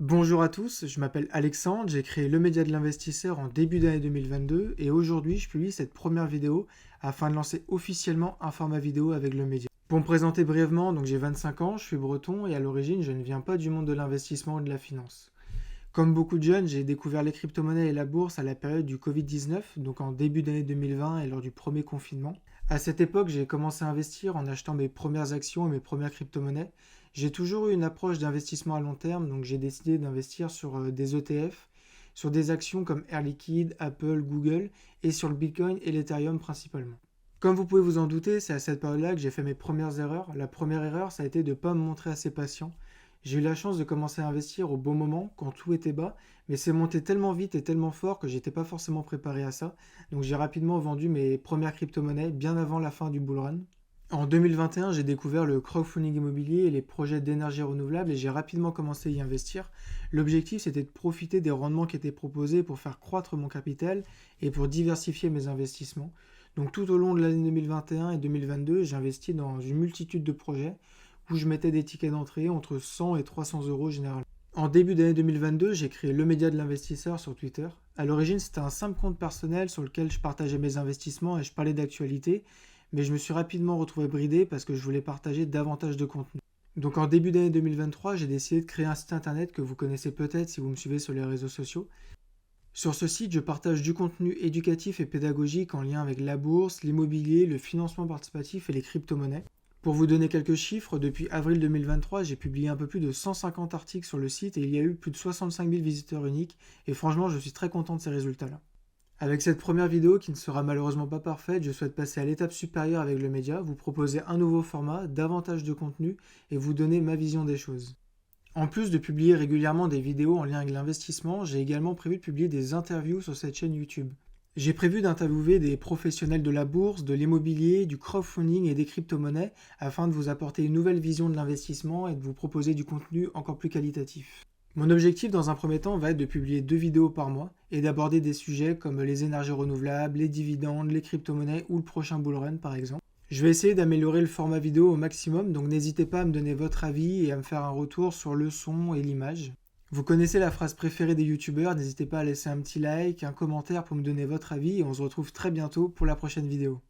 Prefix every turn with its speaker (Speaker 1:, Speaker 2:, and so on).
Speaker 1: Bonjour à tous, je m'appelle Alexandre, j'ai créé le média de l'investisseur en début d'année 2022 et aujourd'hui je publie cette première vidéo afin de lancer officiellement un format vidéo avec le média. Pour me présenter brièvement, donc j'ai 25 ans, je suis breton et à l'origine je ne viens pas du monde de l'investissement ou de la finance. Comme beaucoup de jeunes, j'ai découvert les crypto-monnaies et la bourse à la période du Covid-19, donc en début d'année 2020 et lors du premier confinement. À cette époque, j'ai commencé à investir en achetant mes premières actions et mes premières crypto-monnaies. J'ai toujours eu une approche d'investissement à long terme, donc j'ai décidé d'investir sur des ETF, sur des actions comme Air Liquide, Apple, Google et sur le Bitcoin et l'Ethereum principalement. Comme vous pouvez vous en douter, c'est à cette période-là que j'ai fait mes premières erreurs. La première erreur, ça a été de ne pas me montrer assez patient. J'ai eu la chance de commencer à investir au bon moment, quand tout était bas, mais c'est monté tellement vite et tellement fort que j'étais pas forcément préparé à ça. Donc j'ai rapidement vendu mes premières crypto-monnaies bien avant la fin du bull run. En 2021, j'ai découvert le crowdfunding immobilier et les projets d'énergie renouvelable et j'ai rapidement commencé à y investir. L'objectif, c'était de profiter des rendements qui étaient proposés pour faire croître mon capital et pour diversifier mes investissements. Donc tout au long de l'année 2021 et 2022, j'ai investi dans une multitude de projets où je mettais des tickets d'entrée entre 100 et 300 euros généralement. En début d'année 2022, j'ai créé le média de l'investisseur sur Twitter. À l'origine, c'était un simple compte personnel sur lequel je partageais mes investissements et je parlais d'actualité, mais je me suis rapidement retrouvé bridé parce que je voulais partager davantage de contenu. Donc en début d'année 2023, j'ai décidé de créer un site internet que vous connaissez peut-être si vous me suivez sur les réseaux sociaux. Sur ce site, je partage du contenu éducatif et pédagogique en lien avec la bourse, l'immobilier, le financement participatif et les crypto-monnaies. Pour vous donner quelques chiffres, depuis avril 2023, j'ai publié un peu plus de 150 articles sur le site et il y a eu plus de 65 000 visiteurs uniques et franchement, je suis très content de ces résultats-là. Avec cette première vidéo qui ne sera malheureusement pas parfaite, je souhaite passer à l'étape supérieure avec le média, vous proposer un nouveau format, davantage de contenu et vous donner ma vision des choses. En plus de publier régulièrement des vidéos en lien avec l'investissement, j'ai également prévu de publier des interviews sur cette chaîne YouTube. J'ai prévu d'interviewer des professionnels de la bourse, de l'immobilier, du crowdfunding et des crypto-monnaies afin de vous apporter une nouvelle vision de l'investissement et de vous proposer du contenu encore plus qualitatif. Mon objectif dans un premier temps va être de publier 2 vidéos par mois et d'aborder des sujets comme les énergies renouvelables, les dividendes, les crypto-monnaies ou le prochain bull run par exemple. Je vais essayer d'améliorer le format vidéo au maximum, donc n'hésitez pas à me donner votre avis et à me faire un retour sur le son et l'image. Vous connaissez la phrase préférée des youtubeurs, n'hésitez pas à laisser un petit like, un commentaire pour me donner votre avis et on se retrouve très bientôt pour la prochaine vidéo.